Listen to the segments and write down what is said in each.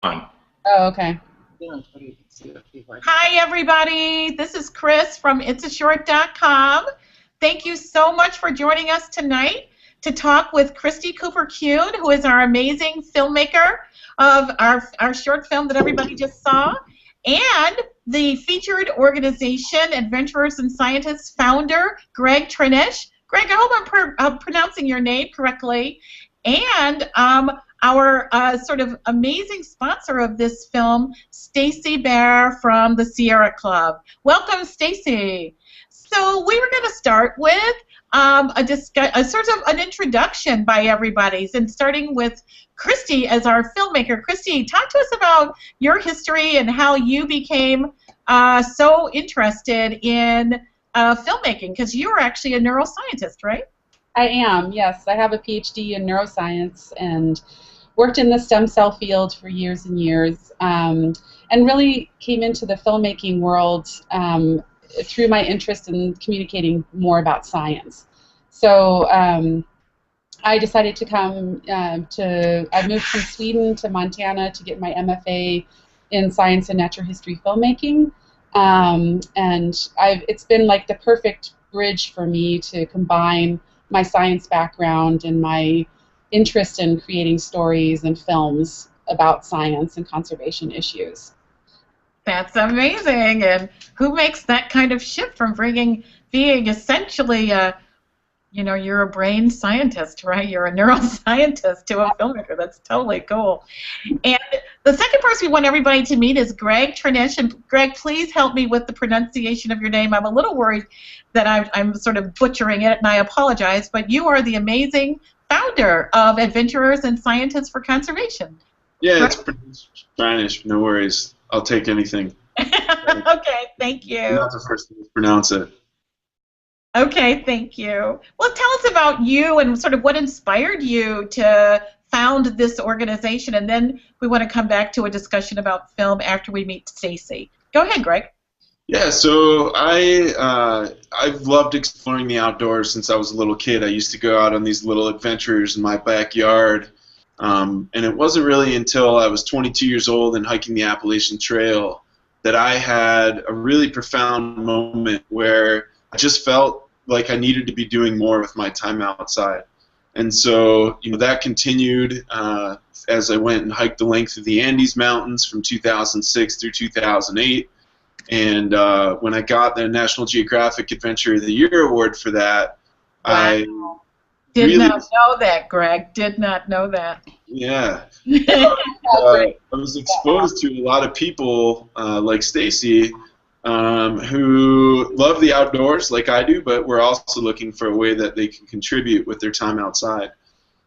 On. Oh, okay. Hi, everybody. This is Chris from itsashort.com. Thank you so much for joining us tonight to talk with Christi Cooper-Kuhn, who is our amazing filmmaker of our short film that everybody just saw, and the featured organization, Adventurers and Scientists founder, Greg Trenish. Greg, I hope I'm pronouncing your name correctly. And our sort of amazing sponsor of this film, Stacy Bear from the Sierra Club. Welcome, Stacy. So we were going to start with a sort of an introduction by everybody, and starting with Christi as our filmmaker. Christi, talk to us about your history and how you became so interested in filmmaking, because you are actually a neuroscientist, right? I am, yes. I have a PhD in neuroscience and worked in the stem cell field for years and years, and really came into the filmmaking world through my interest in communicating more about science. So I decided to come I moved from Sweden to Montana to get my MFA in science and natural history filmmaking, and it's been like the perfect bridge for me to combine my science background and my interest in creating stories and films about science and conservation issues. That's amazing. And who makes that kind of shift from being essentially you're a brain scientist, right? You're a neuroscientist to a filmmaker. That's totally cool. And the second person we want everybody to meet is Greg Trenish. And Greg, please help me with the pronunciation of your name. I'm a little worried that I'm sort of butchering it, and I apologize, but you are the amazing founder of Adventurers and Scientists for Conservation. Yeah, right? It's pronounced Spanish. No worries. I'll take anything. Okay, thank you. I'm not the first to pronounce it. Okay, thank you. Well, tell us about you and sort of what inspired you to found this organization, and then we want to come back to a discussion about film after we meet Stacy. Go ahead, Greg. Yeah, so I've loved exploring the outdoors since I was a little kid. I used to go out on these little adventures in my backyard, and it wasn't really until I was 22 years old and hiking the Appalachian Trail that I had a really profound moment where I just felt like I needed to be doing more with my time outside. And so, that continued as I went and hiked the length of the Andes Mountains from 2006 through 2008. And when I got the National Geographic Adventure of the Year award for that, wow. I did not know that, Greg. Did not know that. Yeah. I was exposed to a lot of people like Stacy who love the outdoors like I do, but we're also looking for a way that they can contribute with their time outside.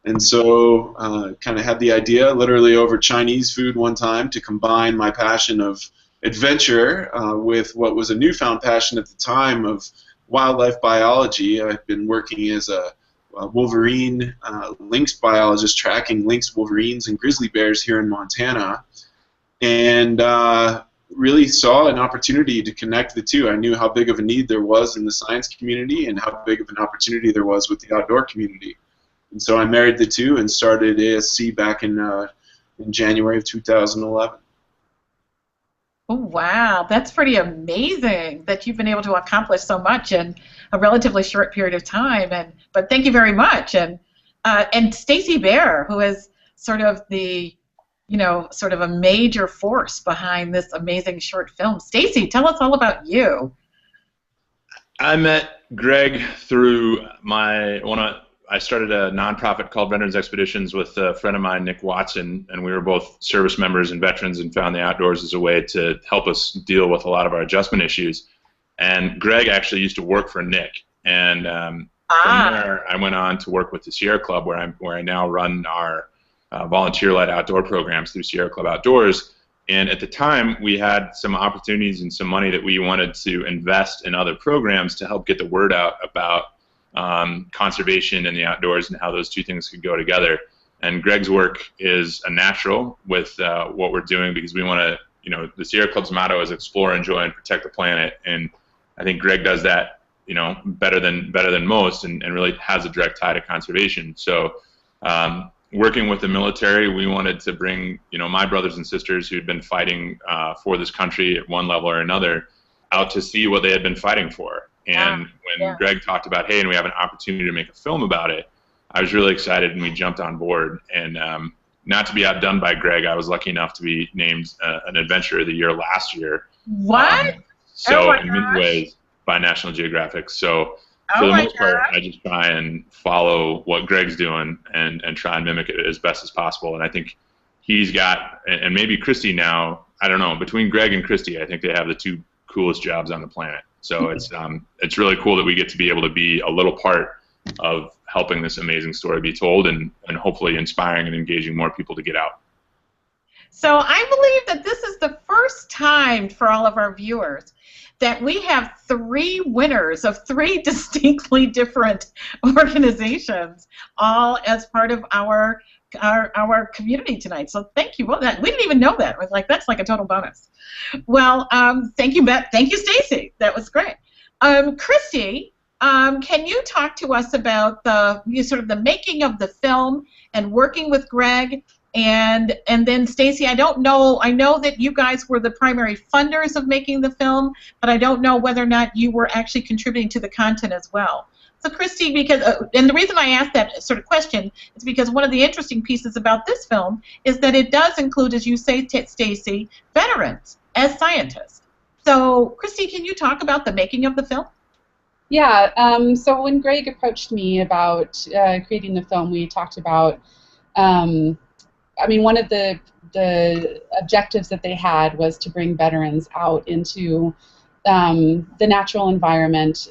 And so kind of had the idea, literally over Chinese food one time, to combine my passion of adventure with what was a newfound passion at the time of wildlife biology. I've been working as a wolverine lynx biologist, tracking lynx, wolverines, and grizzly bears here in Montana, and really saw an opportunity to connect the two. I knew how big of a need there was in the science community and how big of an opportunity there was with the outdoor community. And so I married the two and started ASC back in January of 2011. Oh, wow. That's pretty amazing that you've been able to accomplish so much in a relatively short period of time. But thank you very much. And Stacy Bear, who is sort of the, sort of a major force behind this amazing short film. Stacy, tell us all about you. I met Greg through I started a nonprofit called Veterans Expeditions with a friend of mine, Nick Watson, and we were both service members and veterans and found the outdoors as a way to help us deal with a lot of our adjustment issues. And Greg actually used to work for Nick, and from there I went on to work with the Sierra Club, where I now run our volunteer-led outdoor programs through Sierra Club Outdoors. And at the time, we had some opportunities and some money that we wanted to invest in other programs to help get the word out about conservation and the outdoors and how those two things could go together. And Greg's work is a natural with what we're doing, because we want to, the Sierra Club's motto is explore, enjoy, and protect the planet. And I think Greg does that, better than most, and really has a direct tie to conservation. So working with the military, we wanted to bring, my brothers and sisters who'd been fighting for this country at one level or another out to see what they had been fighting for. And when Greg talked about, hey, and we have an opportunity to make a film about it, I was really excited, and we jumped on board. And not to be outdone by Greg, I was lucky enough to be named an Adventure of the Year last year. What? So in many ways, by National Geographic. So for the most part, I just try and follow what Greg's doing and try and mimic it as best as possible. And I think he's got, and maybe Christi now, I don't know, between Greg and Christi, I think they have the two coolest jobs on the planet. So it's really cool that we get to be able to be a little part of helping this amazing story be told, and hopefully inspiring and engaging more people to get out. So I believe that this is the first time for all of our viewers that we have 3 winners of 3 distinctly different organizations, all as part of our community tonight. So thank you. Well, we didn't even know that. It was like, that's like a total bonus. Well, thank you, Beth. Thank you, Stacy. That was great. Christi, can you talk to us about the making of the film and working with Greg? And then Stacy, I don't know. I know that you guys were the primary funders of making the film, but I don't know whether or not you were actually contributing to the content as well. So Christi, because and the reason I asked that sort of question is because one of the interesting pieces about this film is that it does include, as you say, Stacy, veterans as scientists. So Christi, can you talk about the making of the film? Yeah. So when Greg approached me about creating the film, we talked about. One of the objectives that they had was to bring veterans out into the natural environment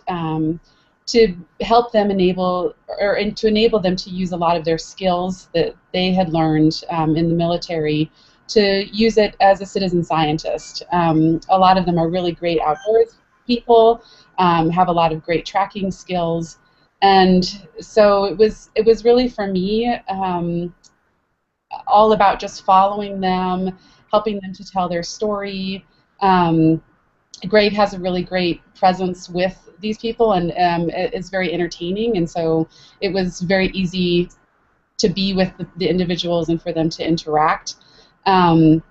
to help them enable them to use a lot of their skills that they had learned in the military to use it as a citizen scientist. A lot of them are really great outdoors people, have a lot of great tracking skills, and so it was really for me. All about just following them, helping them to tell their story. Greg has a really great presence with these people, and it's very entertaining, and so it was very easy to be with the individuals and for them to interact. What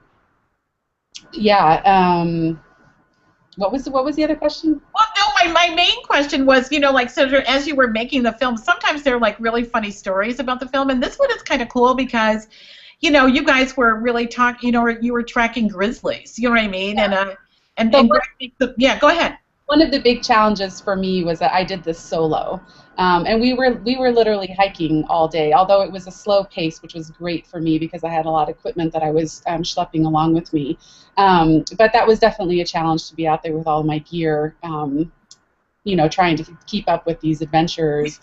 was the other question? Well, no, my main question was, as you were making the film, sometimes there are like really funny stories about the film, and this one is kind of cool because, you guys were really talking, you were tracking grizzlies, you know what I mean? Yeah. Yeah, go ahead. One of the big challenges for me was that I did this solo, and we were literally hiking all day. Although it was a slow pace, which was great for me because I had a lot of equipment that I was schlepping along with me. But that was definitely a challenge to be out there with all my gear, trying to keep up with these adventurers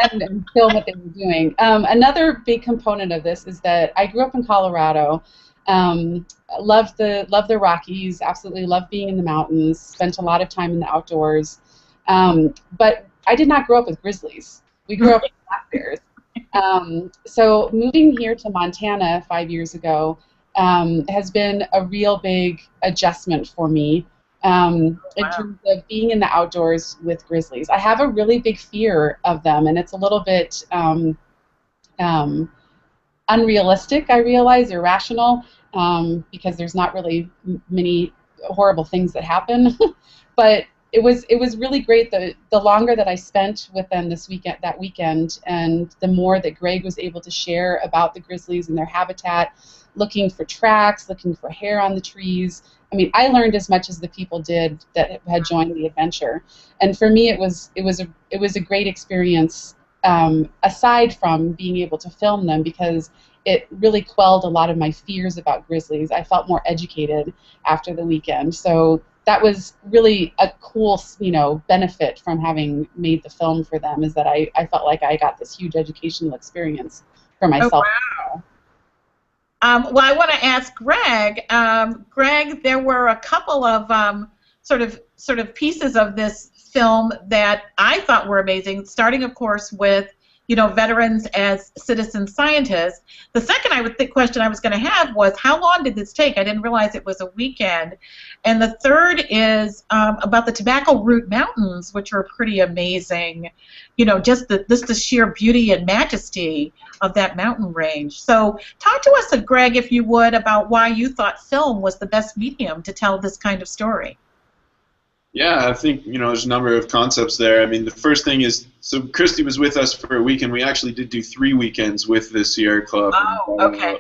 and film what they were doing. Another big component of this is that I grew up in Colorado. Loved the Rockies, absolutely loved being in the mountains, spent a lot of time in the outdoors, but I did not grow up with grizzlies. We grew up with black bears. So moving here to Montana 5 years ago has been a real big adjustment for me in terms of being in the outdoors with grizzlies. I have a really big fear of them, and it's a little bit unrealistic, I realize, irrational, because there's not really many horrible things that happen. But it was really great. The longer that I spent with them that weekend, and the more that Greg was able to share about the grizzlies and their habitat, looking for tracks, looking for hair on the trees. I learned as much as the people did that had joined the adventure. And for me, it was a great experience. Aside from being able to film them, because it really quelled a lot of my fears about grizzlies. I felt more educated after the weekend. So that was really a cool, benefit from having made the film for them, is that I felt like I got this huge educational experience for myself. Oh, wow. Well, I want to ask Greg. Greg, there were a couple of sort of pieces of this film that I thought were amazing, starting, of course, with veterans as citizen scientists. The second question I was going to have was, how long did this take? I didn't realize it was a weekend. And the third is about the Tobacco Root Mountains, which are pretty amazing. Just the sheer beauty and majesty of that mountain range. So talk to us, Greg, if you would, about why you thought film was the best medium to tell this kind of story. Yeah, I think, there's a number of concepts there. I mean, the first thing is, so Christi was with us for a week, and we actually did do 3 weekends with the Sierra Club. Oh, okay.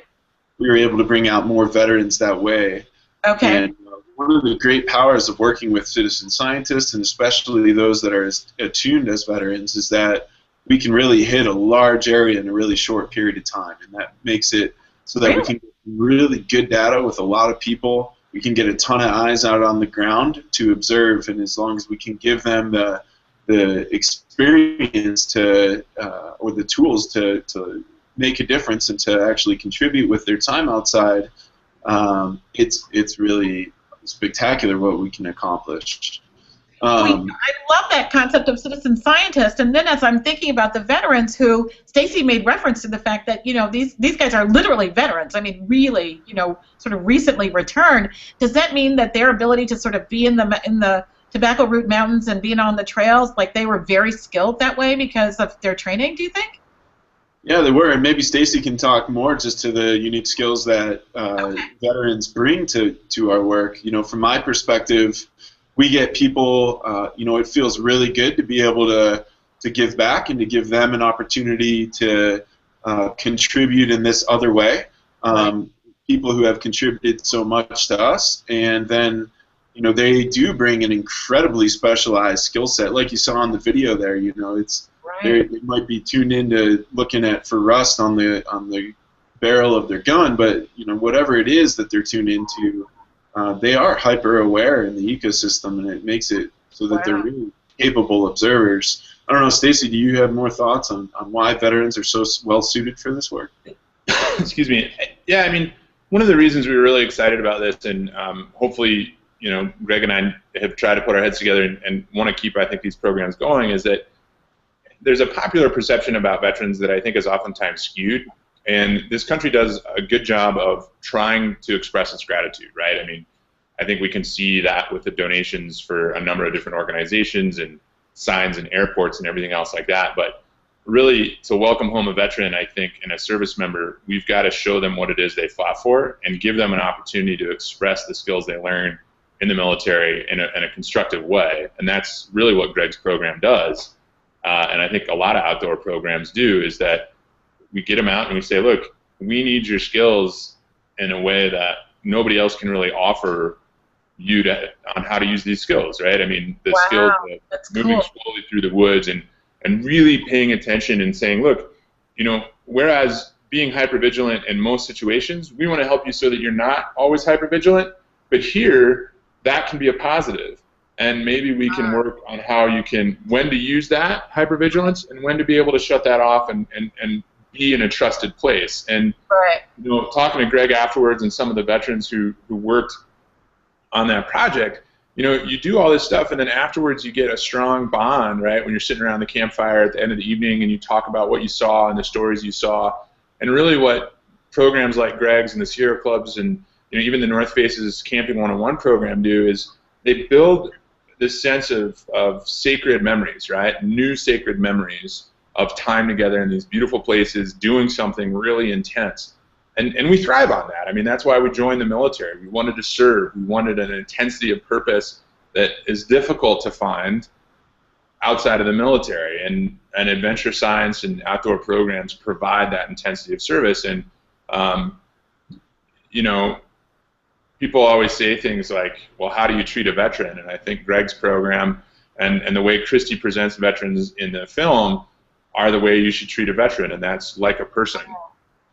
We were able to bring out more veterans that way. Okay. And one of the great powers of working with citizen scientists, and especially those that are as attuned as veterans, is that we can really hit a large area in a really short period of time, and that makes it so that we can get really good data with a lot of people. We can get a ton of eyes out on the ground to observe, and as long as we can give them the experience to or the tools to make a difference and to actually contribute with their time outside, it's really spectacular what we can accomplish. I love that concept of citizen scientist, and then as I'm thinking about the veterans who Stacy made reference to the fact that these guys are literally veterans. I mean, really, sort of recently returned. Does that mean that their ability to sort of be in the Tobacco Root Mountains and being on the trails, like they were very skilled that way because of their training? Do you think? Yeah, they were, and maybe Stacy can talk more just to the unique skills that veterans bring to our work. From my perspective, we get people, it feels really good to be able to give back and to give them an opportunity to contribute in this other way. People who have contributed so much to us, and then, they do bring an incredibly specialized skill set, like you saw in the video there. They might be tuned into looking for rust on the barrel of their gun, but whatever it is that they're tuned into, they are hyper aware in the ecosystem, and it makes it so that they're really capable observers. I don't know, Stacy, do you have more thoughts on why veterans are so well suited for this work? Excuse me. Yeah, I mean, one of the reasons we were really excited about this, and hopefully, Greg and I have tried to put our heads together and want to keep, I think, these programs going, is that there's a popular perception about veterans that I think is oftentimes skewed, and this country does a good job of trying to express its gratitude, right? I mean, I think we can see that with the donations for a number of different organizations and signs in airports and everything else like that, but really, to welcome home a veteran, I think, and a service member, we've got to show them what it is they fought for and give them an opportunity to express the skills they learn in the military in a constructive way, and that's really what Greg's program does. And I think a lot of outdoor programs do, is that we get them out and we say, look, we need your skills in a way that nobody else can really offer you on how to use these skills, right? I mean, the skills of moving slowly through the woods and really paying attention and saying, look, whereas being hypervigilant in most situations, we want to help you so that you're not always hypervigilant, but here, that can be a positive. And maybe we can work on how you can, when to use that hypervigilance and when to be able to shut that off and be in a trusted place. And talking to Greg afterwards and some of the veterans who worked on that project, you do all this stuff, and then afterwards you get a strong bond, right? When you're sitting around the campfire at the end of the evening and you talk about what you saw and the stories you saw, and really what programs like Greg's and the Sierra Clubs and even the North Face's Camping 101 program do is they build this sense of sacred memories, right? New sacred memories of time together in these beautiful places, doing something really intense. And we thrive on that. I mean, that's why we joined the military. We wanted to serve. We wanted an intensity of purpose that is difficult to find outside of the military. And adventure science and outdoor programs provide that intensity of service. And, people always say things like, well, how do you treat a veteran? And I think Greg's program and the way Christi presents veterans in the film are the way you should treat a veteran, and that's like a person,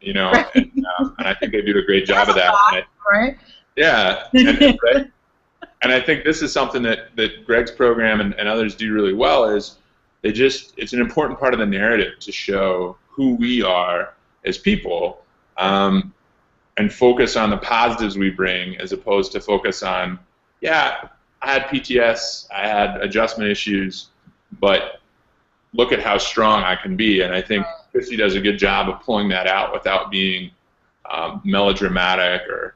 and I think they do a great job of that. Right? Yeah. And I think this is something that Greg's program and others do really well, is it's an important part of the narrative to show who we are as people, and focus on the positives we bring as opposed to focus on, I had PTS, I had adjustment issues, but, look at how strong I can be. And I think Christi does a good job of pulling that out without being melodramatic or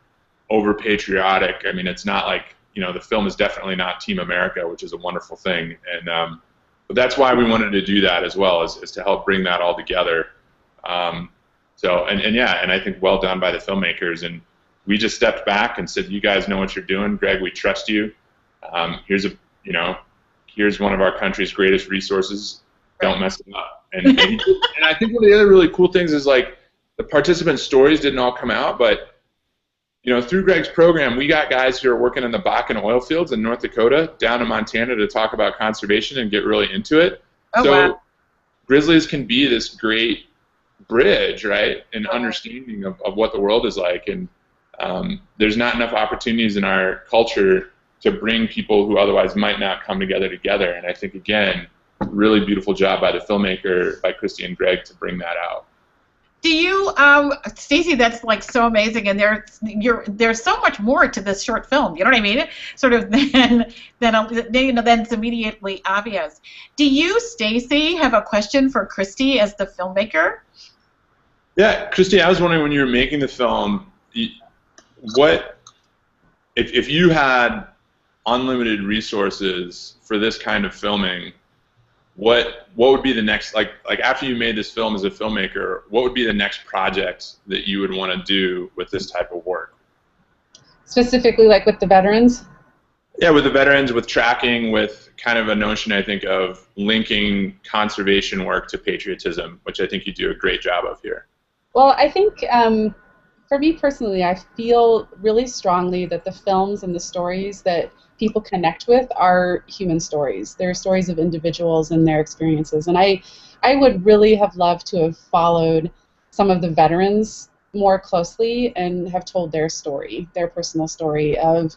over patriotic. I mean, it's not like, you know, the film is definitely not Team America, which is a wonderful thing. And but that's why we wanted to do that as well, is to help bring that all together. So I think well done by the filmmakers. And we just stepped back and said, you guys know what you're doing. Greg, we trust you. Here's one of our country's greatest resources. Don't mess it up. And I think one of the other really cool things is, like, the participant stories didn't all come out, but, you know, through Greg's program, we got guys who are working in the Bakken oil fields in North Dakota down to Montana to talk about conservation and get really into it. Oh, so wow. Grizzlies can be this great bridge, right, in understanding of what the world is like. And there's not enough opportunities in our culture to bring people who otherwise might not come together. And I think, again, really beautiful job by the filmmaker, by Christi and Greg, to bring that out. Do you, Stacey? That's like so amazing, and there's so much more to this short film. You know what I mean? Sort of than it's immediately obvious. Do you, Stacey, have a question for Christi as the filmmaker? Yeah, Christi, I was wondering, when you were making the film, what if you had unlimited resources for this kind of filming? What would be the next, like after you made this film as a filmmaker, what would be the next project that you would want to do with this type of work? Specifically, like with the veterans? Yeah, with the veterans, with tracking, with kind of a notion, I think, of linking conservation work to patriotism, which I think you do a great job of here. Well, I think for me personally, I feel really strongly that the films and the stories that people connect with are human stories. They're stories of individuals and their experiences. And I would really have loved to have followed some of the veterans more closely and have told their story, their personal story of,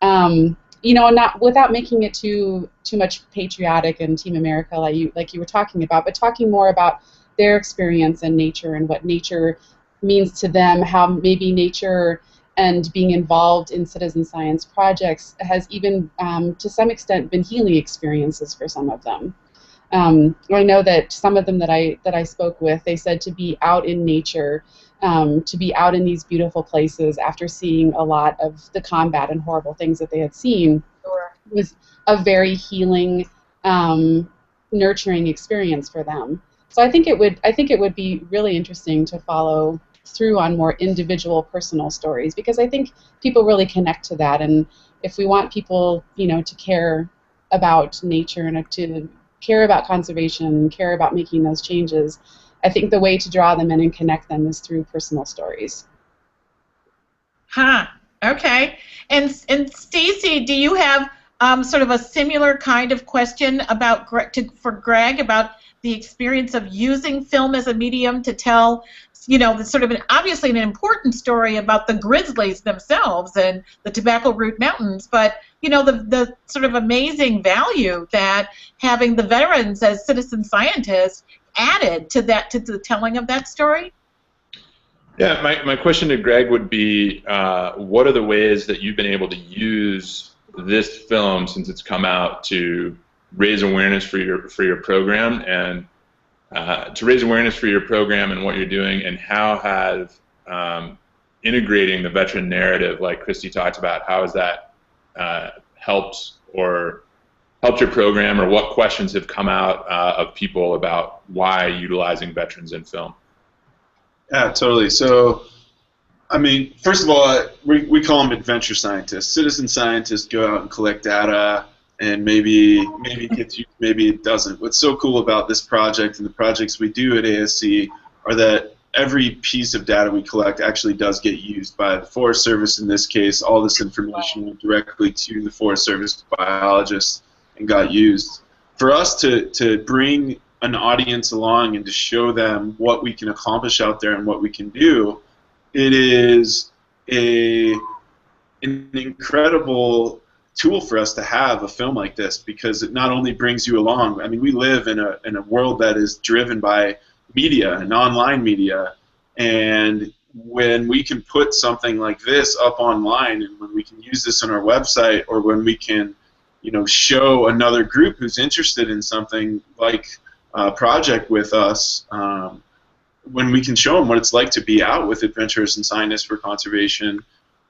not without making it too much patriotic and Team America like you were talking about, but talking more about their experience in nature and what nature means to them, how maybe nature and being involved in citizen science projects has even, to some extent, been healing experiences for some of them. I know that some of them that I spoke with, they said to be out in nature, to be out in these beautiful places after seeing a lot of the combat and horrible things that they had seen, was a very healing, nurturing experience for them. So I think it would be really interesting to follow through on more individual personal stories, because I think people really connect to that. And if we want people, to care about nature and to care about conservation, care about making those changes, I think the way to draw them in and connect them is through personal stories. Okay. And Stacey, do you have sort of a similar kind of question for Greg about the experience of using film as a medium to tell, sort of obviously an important story about the Grizzlies themselves and the Tobacco Root Mountains, but the sort of amazing value that having the veterans as citizen scientists added to the telling of that story? Yeah, my question to Greg would be, what are the ways that you've been able to use this film since it's come out to raise awareness for your program, and to raise awareness for your program and what you're doing, and how has integrating the veteran narrative, like Christi talked about, how has that helped your program, or what questions have come out of people about why utilizing veterans in film? Yeah, totally. So, I mean, first of all, we call them adventure scientists. Citizen scientists go out and collect data, and maybe it gets used, maybe it doesn't. What's so cool about this project and the projects we do at ASC are that every piece of data we collect actually does get used by the Forest Service. In this case, all this information went directly to the Forest Service biologists and got used. For us to bring an audience along and to show them what we can accomplish out there and what we can do, it is an incredible tool for us to have a film like this, because it not only brings you along. I mean, we live in a world that is driven by media and online media, and when we can put something like this up online, and when we can use this on our website, or when we can, show another group who's interested in something like project with us, when we can show them what it's like to be out with adventurers and scientists for conservation,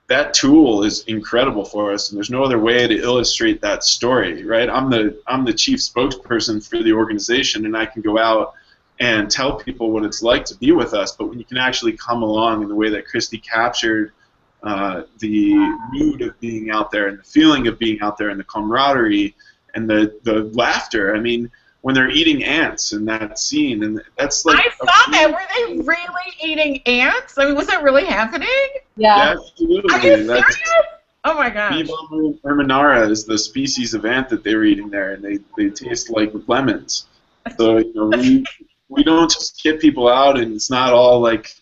that tool is incredible for us, and there's no other way to illustrate that story, right? I'm the chief spokesperson for the organization, and I can go out and tell people what it's like to be with us. But when you can actually come along in the way that Christi captured the mood of being out there and the feeling of being out there and the camaraderie and the laughter. I mean, when they're eating ants in that scene, and that's like... I saw that. Were they really eating ants? I mean, was that really happening? Yeah. Absolutely. Are you serious? Oh my gosh. Viva Erminara is the species of ant that they were eating there, and they taste like lemons. So, you know, we don't just get people out, and it's not all like,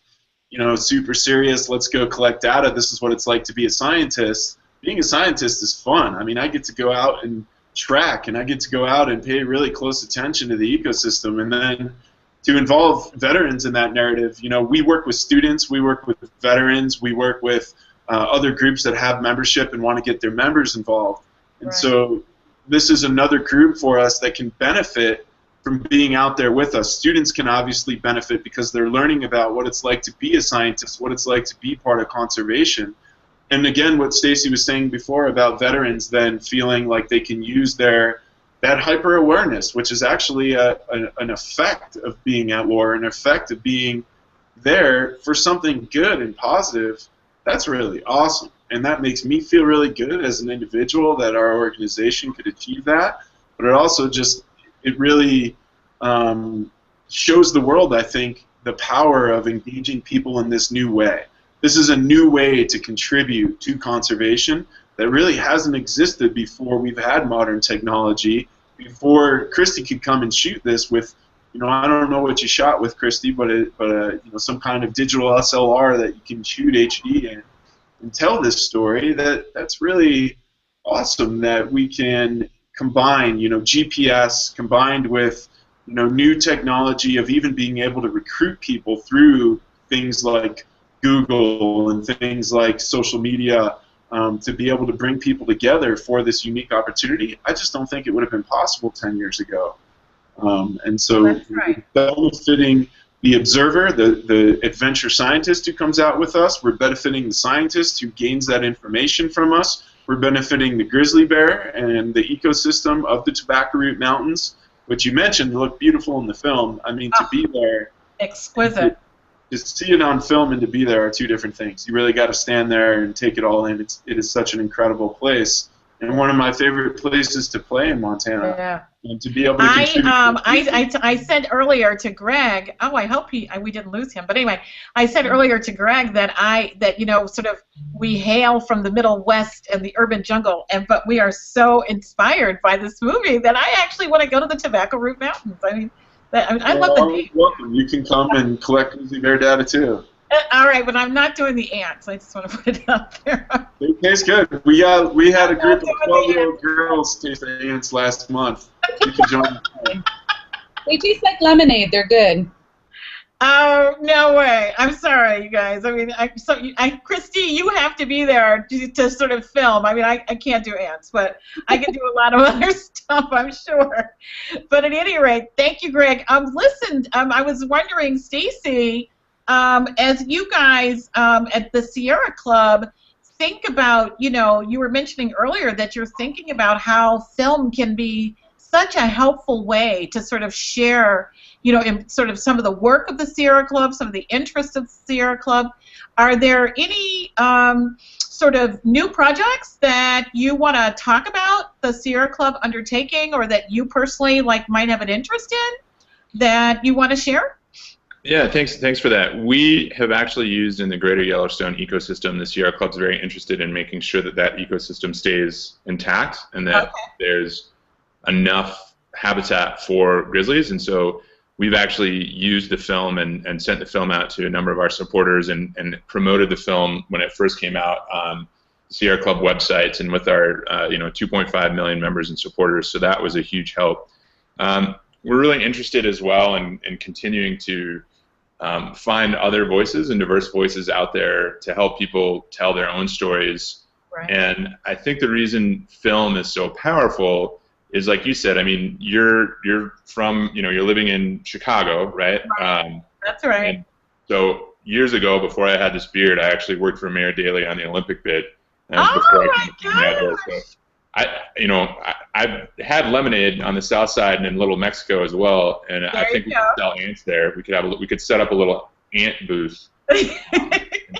you know, super serious, let's go collect data, this is what it's like to be a scientist. Being a scientist is fun. I mean, I get to go out and track, and I get to go out and pay really close attention to the ecosystem, and then to involve veterans in that narrative. You know, we work with students, we work with veterans, we work with other groups that have membership and want to get their members involved. And Right. so this is another group for us that can benefit from being out there with us. Students can obviously benefit because they're learning about what it's like to be a scientist, what it's like to be part of conservation. And again, what Stacy was saying before about veterans then feeling like they can use that hyper-awareness, which is actually an effect of being at war, an effect of being there for something good and positive. That's really awesome. And that makes me feel really good as an individual that our organization could achieve that. But it also just, it really shows the world, I think, the power of engaging people in this new way. This is a new way to contribute to conservation that really hasn't existed before we've had modern technology. Before Christi could come and shoot this with, you know, I don't know what you shot with, Christi, but you know, some kind of digital SLR that you can shoot HD in and tell this story. That's really awesome that we can combine, you know, GPS combined with, you know, new technology of even being able to recruit people through things like Google and things like social media, to be able to bring people together for this unique opportunity. I just don't think it would have been possible 10 years ago. And so That's right. benefiting the observer, the adventure scientist who comes out with us, we're benefiting the scientist who gains that information from us, we're benefiting the grizzly bear and the ecosystem of the Tobacco Root Mountains, which you mentioned look beautiful in the film. I mean, to be there, Exquisite. to see it on film and to be there are two different things. You really got to stand there and take it all in. It is such an incredible place, and one of my favorite places to play in Montana. Yeah. And to be able to contribute. I said earlier to Greg. Oh, I hope we didn't lose him. But anyway, I said earlier to Greg that you know, sort of, we hail from the Middle West and the urban jungle, but we are so inspired by this movie that I actually want to go to the Tobacco Root Mountains. I mean, I love the name. Welcome. You can come and collect grizzly bear data too. All right, but I'm not doing the ants. I just want to put it out there. It tastes good. We had a group of 12-year-old girls taste the ants last month. You can join them. They taste like lemonade. They're good. Oh, no way. I'm sorry, you guys. I mean, Christi, you have to be there to sort of film. I mean, I can't do ants, but I can do a lot of other stuff, I'm sure. But at any rate, thank you, Greg. Listen, I was wondering, Stacy, as you guys at the Sierra Club think about, you know, you were mentioning earlier that you're thinking about how film can be such a helpful way to sort of share, you know, in sort of some of the work of the Sierra Club, some of the interests of the Sierra Club. Are there any sort of new projects that you want to talk about the Sierra Club undertaking, or that you personally might have an interest in that you want to share? Yeah, thanks for that. We have actually used in the greater Yellowstone ecosystem, the Sierra Club's very interested in making sure that that ecosystem stays intact and that there's enough habitat for grizzlies. And so we've actually used the film and sent the film out to a number of our supporters and promoted the film when it first came out on Sierra Club websites and with our 2.5 million members and supporters. So that was a huge help. We're really interested as well in continuing to find other voices and diverse voices out there to help people tell their own stories. Right. And I think the reason film is so powerful is like you said. I mean, you're from, you're living in Chicago, right? That's right. And so years ago, before I had this beard, I actually worked for Mayor Daley on the Olympic bid. Oh my gosh! I've had lemonade on the south side and in Little Mexico as well, and I think we could sell ants there. We could set up a little ant booth and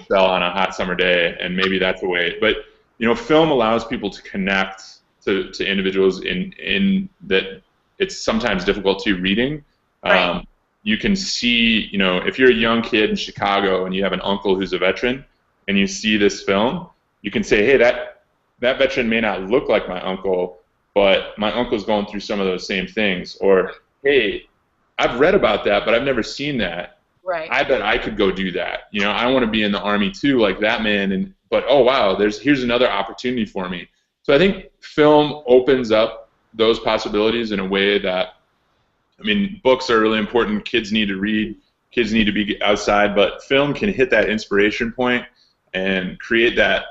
sell on a hot summer day, and maybe that's a way. But film allows people to connect to individuals in that it's sometimes difficult to reading. Right. You can see, if you're a young kid in Chicago and you have an uncle who's a veteran, and you see this film, you can say, hey, that veteran may not look like my uncle, but my uncle's going through some of those same things. Or, hey, I've read about that, but I've never seen that. Right. I bet I could go do that. I want to be in the Army too, like that man. But oh wow, here's another opportunity for me. So I think film opens up those possibilities in a way that, books are really important. Kids need to read. Kids need to be outside. But film can hit that inspiration point and create that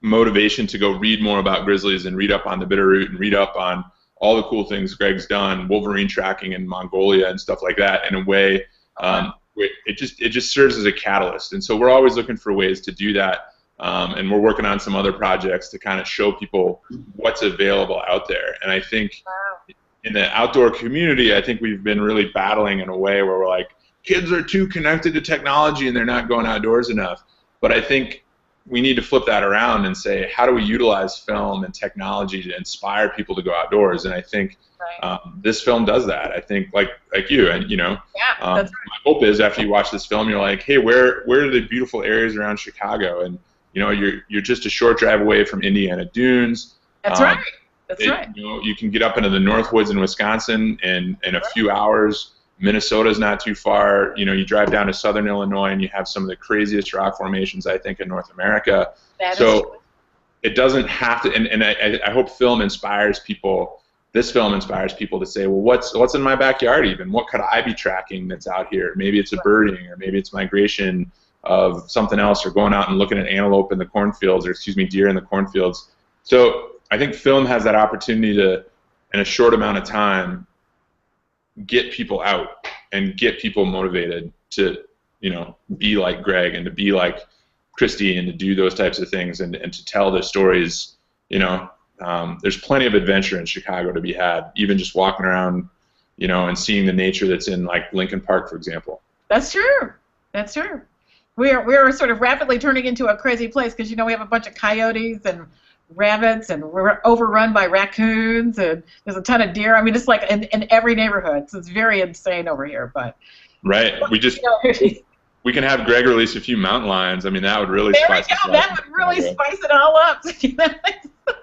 motivation to go read more about grizzlies and read up on the Bitterroot and read up on all the cool things Greg's done, Wolverine tracking in Mongolia and stuff like that, in a way it just serves as a catalyst. And so we're always looking for ways to do that, and we're working on some other projects to kind of show people what's available out there. And I think in the outdoor community, I think we've been really battling in a way where we're like, kids are too connected to technology and they're not going outdoors enough. But I think we need to flip that around and say, how do we utilize film and technology to inspire people to go outdoors? And I think this film does that. I think like you, and my hope is after you watch this film, you're like, hey, where are the beautiful areas around Chicago? And you're just a short drive away from Indiana Dunes. That's right. That's right. You can get up into the North Woods in Wisconsin in a few hours. Minnesota's not too far. You drive down to southern Illinois and you have some of the craziest rock formations, I think, in North America. It doesn't have to, and I hope film inspires people. This film inspires people to say, well, what's in my backyard even? What could I be tracking that's out here? Maybe it's a birding, or maybe it's migration of something else, or going out and looking at antelope in the cornfields, or deer in the cornfields. So I think film has that opportunity to, in a short amount of time, get people out and get people motivated to, be like Greg and to be like Christi and to do those types of things and to tell their stories. There's plenty of adventure in Chicago to be had, even just walking around, and seeing the nature that's in like Lincoln Park, for example. That's true. That's true. We're sort of rapidly turning into a crazy place because we have a bunch of coyotes and rabbits, and we're overrun by raccoons, and there's a ton of deer. It's like in every neighborhood. So it's very insane over here. But we can have Greg release a few mountain lions. That would really spice it up. That would really spice it all up.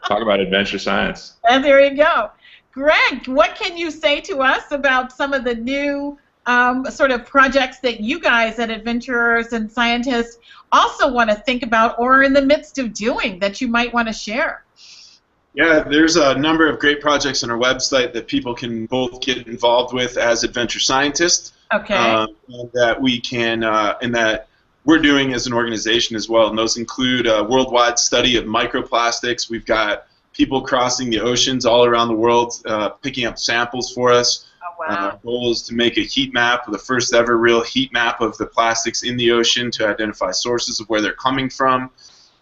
Talk about adventure science. And there you go. Greg, what can you say to us about some of the new sort of projects that you guys at Adventurers and Scientists also want to think about or are in the midst of doing that you might want to share? Yeah, there's a number of great projects on our website that people can both get involved with as adventure scientists. Okay. And that we can, and that we're doing as an organization as well. And those include a worldwide study of microplastics. We've got people crossing the oceans all around the world, picking up samples for us. Oh, wow. Our goal is to make a heat map, the first ever real heat map of the plastics in the ocean to identify sources of where they're coming from.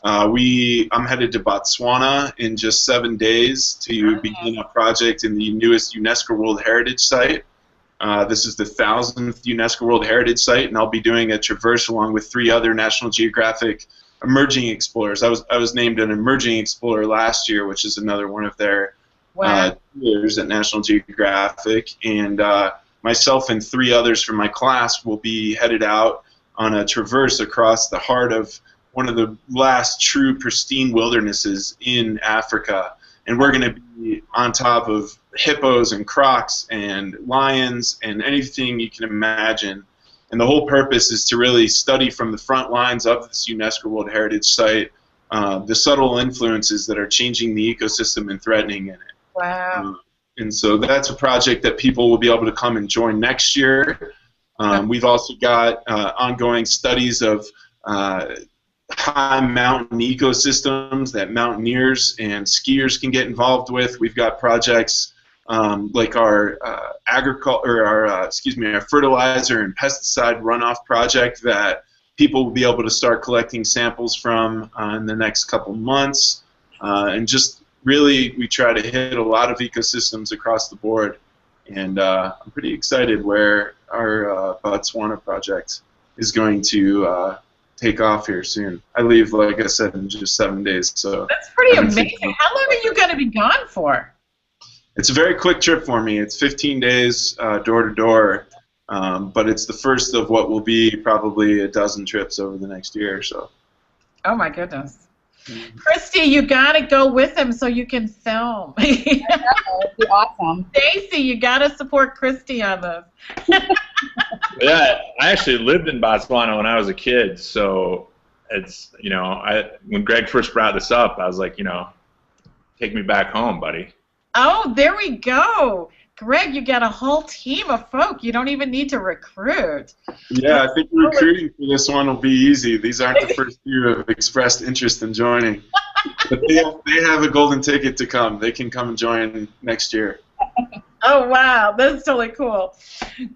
I'm headed to Botswana in just 7 days to begin a project in the newest UNESCO World Heritage Site. This is the 1000th UNESCO World Heritage Site, and I'll be doing a traverse along with 3 other National Geographic emerging explorers. I was named an emerging explorer last year, which is another one of their tours at National Geographic, and myself and 3 others from my class will be headed out on a traverse across the heart of one of the last true pristine wildernesses in Africa. And we're going to be on top of hippos and crocs and lions and anything you can imagine. And the whole purpose is to really study from the front lines of this UNESCO World Heritage Site the subtle influences that are changing the ecosystem and threatening in it. Wow. And so that's a project that people will be able to come and join next year. We've also got ongoing studies of high mountain ecosystems that mountaineers and skiers can get involved with. We've got projects like our our fertilizer and pesticide runoff project that people will be able to start collecting samples from in the next couple months, and just really we try to hit a lot of ecosystems across the board. And I'm pretty excited where our Botswana project is going to take off here soon. I leave, like I said, in just 7 days. So that's pretty amazing. How long are you going to be gone for? It's a very quick trip for me. It's 15 days door to door, but it's the first of what will be probably a dozen trips over the next year or so. Oh my goodness. Christy, you gotta go with him so you can film. It'd be awesome. Stacy, you gotta support Christy on this. Yeah, I actually lived in Botswana when I was a kid, so it's, you know, when Greg first brought this up, I was like, you know, take me back home, buddy. Oh, there we go. Greg, you got a whole team of folk. You don't even need to recruit. Yeah, I think recruiting for this one will be easy. These aren't the first few who have expressed interest in joining. But they have a golden ticket to come. They can come and join next year. Oh, wow. That's totally cool.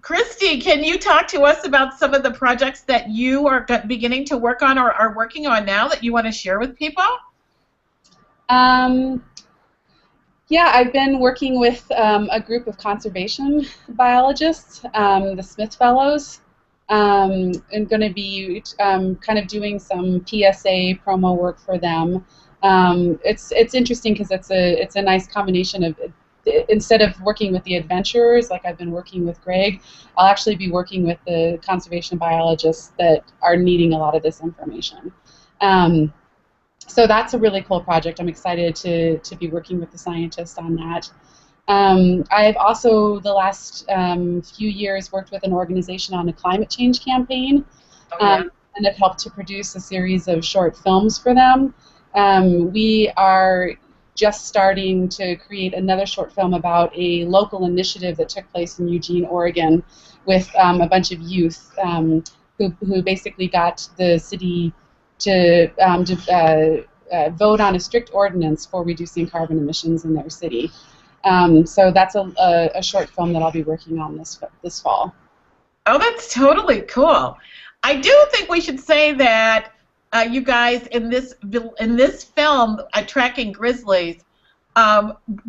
Christy, can you talk to us about some of the projects that you are beginning to work on or are working on now that you want to share with people? Yeah, I've been working with a group of conservation biologists, the Smith Fellows. I'm going to be kind of doing some PSA promo work for them. It's interesting because it's a nice combination of, instead of working with the adventurers like I've been working with Greg, I'll actually be working with the conservation biologists that are needing a lot of this information. So that's a really cool project. I'm excited to be working with the scientists on that. I've also, the last few years, worked with an organization on a climate change campaign, and have helped to produce a series of short films for them. We are just starting to create another short film about a local initiative that took place in Eugene, Oregon, with a bunch of youth who basically got the city to vote on a strict ordinance for reducing carbon emissions in their city. So that's a short film that I'll be working on this fall. Oh, that's totally cool. I do think we should say that you guys in this film, Tracking Grizzlies,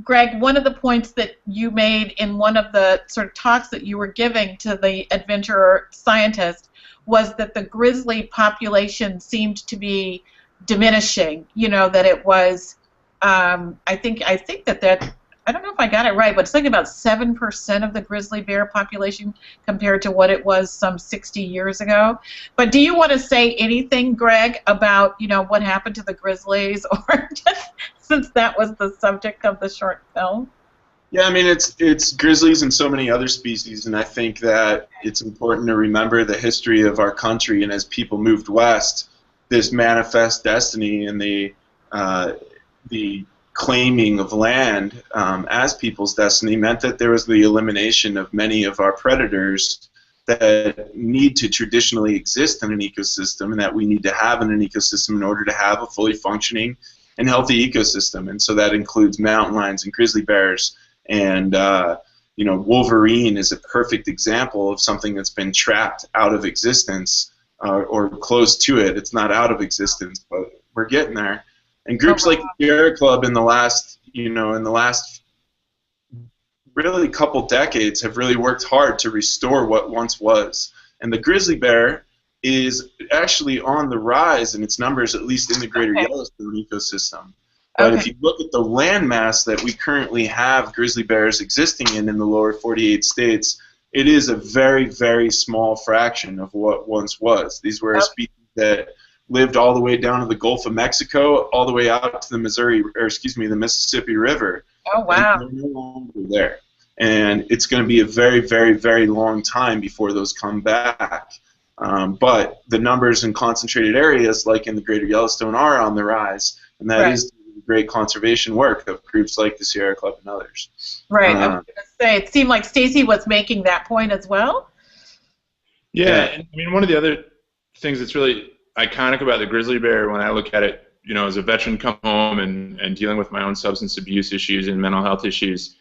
Greg, one of the points that you made in one of the sort of talks that you were giving to the adventurer scientist was that the grizzly population seemed to be diminishing. You know, that it was, I think that I don't know if I got it right, but it's like about 7% of the grizzly bear population compared to what it was some 60 years ago. But do you want to say anything, Greg, about, you know, what happened to the grizzlies, or just since that was the subject of the short film? Yeah, I mean, it's grizzlies and so many other species, and I think that it's important to remember the history of our country, and as people moved west, this manifest destiny and the claiming of land as people's destiny meant that there was the elimination of many of our predators that need to traditionally exist in an ecosystem, and that we need to have in an ecosystem in order to have a fully functioning and healthy ecosystem. And so that includes mountain lions and grizzly bears. And you know, Wolverine is a perfect example of something that's been trapped out of existence or close to it. It's not out of existence, but we're getting there. And groups like the Sierra Club in the last really couple decades have really worked hard to restore what once was. And the grizzly bear is actually on the rise in its numbers, at least in the greater Yellowstone ecosystem. But if you look at the landmass that we currently have grizzly bears existing in the lower 48 states, it is a very, very small fraction of what once was. These were a species that lived all the way down to the Gulf of Mexico, all the way out to the the Mississippi River. Oh, wow. And they're no longer there. And it's going to be a very, very, very long time before those come back. But the numbers in concentrated areas, like in the greater Yellowstone, are on the rise, and that is great conservation work of groups like the Sierra Club and others. Right. I was going to say, it seemed like Stacy was making that point as well. Yeah, and I mean, one of the other things that's really iconic about the grizzly bear when I look at it, you know, as a veteran come home and dealing with my own substance abuse issues and mental health issues,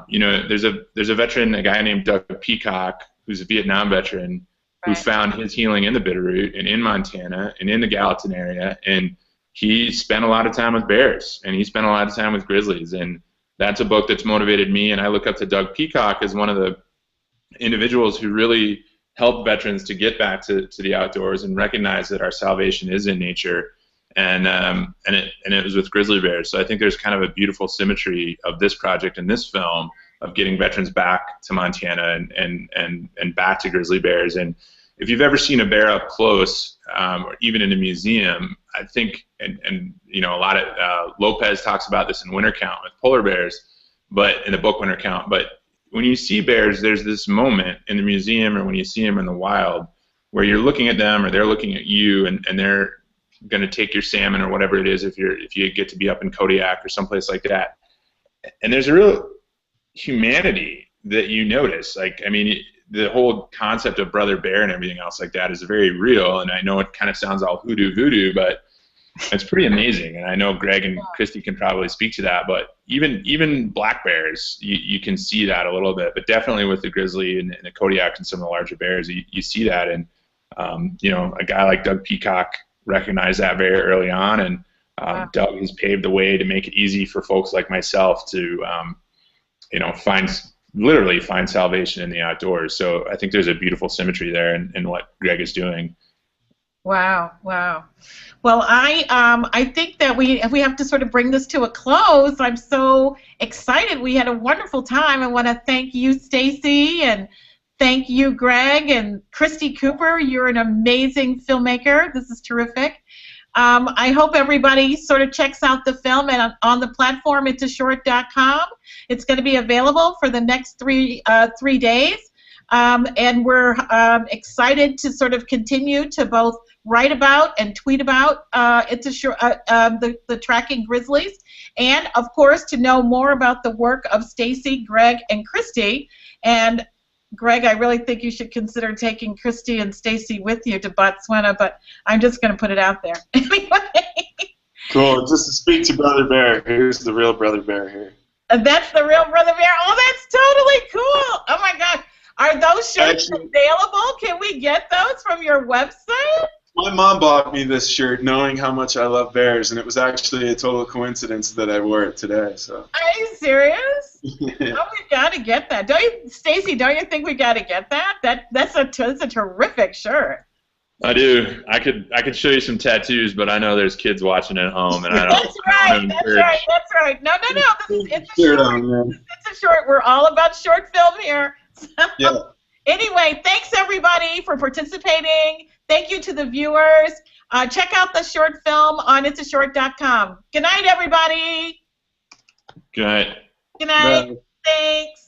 you know, there's a veteran, a guy named Doug Peacock, who's a Vietnam veteran, who found his healing in the Bitterroot and in Montana and in the Gallatin area, and he spent a lot of time with bears, and he spent a lot of time with grizzlies, and that's a book that's motivated me, and I look up to Doug Peacock as one of the individuals who really helped veterans to get back to the outdoors and recognize that our salvation is in nature, and it was with grizzly bears. So I think there's kind of a beautiful symmetry of this project and this film of getting veterans back to Montana and back to grizzly bears. And if you've ever seen a bear up close, or even in a museum, I think, and you know, a lot of Lopez talks about this in Winter Count with polar bears, but in the book Winter Count. But when you see bears, there's this moment in the museum or when you see them in the wild where you're looking at them or they're looking at you, and they're going to take your salmon or whatever it is if you get to be up in Kodiak or someplace like that. And there's a real humanity that you notice. Like, I mean, the whole concept of brother bear and everything else like that is very real, and I know it kind of sounds all hoodoo voodoo, but it's pretty amazing. And I know Greg and Christy can probably speak to that, but even black bears, you can see that a little bit, but definitely with the grizzly and the Kodiak and some of the larger bears, you see that. And you know, a guy like Doug Peacock recognized that very early on, and Doug has paved the way to make it easy for folks like myself to you know, literally find salvation in the outdoors. So I think there's a beautiful symmetry there in what Greg is doing. Wow, wow. Well, I think that we have to sort of bring this to a close. I'm so excited. We had a wonderful time. I want to thank you, Stacy, and thank you, Greg, and Christi Cooper. You're an amazing filmmaker. This is terrific. I hope everybody sort of checks out the film and on the platform itsashort.com. It's going to be available for the next three days, and we're excited to sort of continue to both write about and tweet about the tracking grizzlies, and of course to know more about the work of Stacy, Greg, and Christi. And Greg, I really think you should consider taking Christi and Stacy with you to Botswana, but I'm just going to put it out there. Anyway. Cool. Just to speak to Brother Bear, here's the real Brother Bear here. And that's the real Brother Bear. Oh, that's totally cool. Oh, my God. Are those shirts available? Can we get those from your website? My mom bought me this shirt knowing how much I love bears, and it was actually a total coincidence that I wore it today. So. Are you serious? Yeah. Oh, we got to get that. Don't you, Stacy? Don't you think we got to get that? That's a terrific shirt. I do. I could show you some tattoos, but I know there's kids watching at home, and I don't. That's right. No. It's a short. We're all about short film here. So, yeah. Anyway, thanks everybody for participating. Thank you to the viewers. Check out the short film on itsashort.com. Good night, everybody. Good night. Good night. Thanks.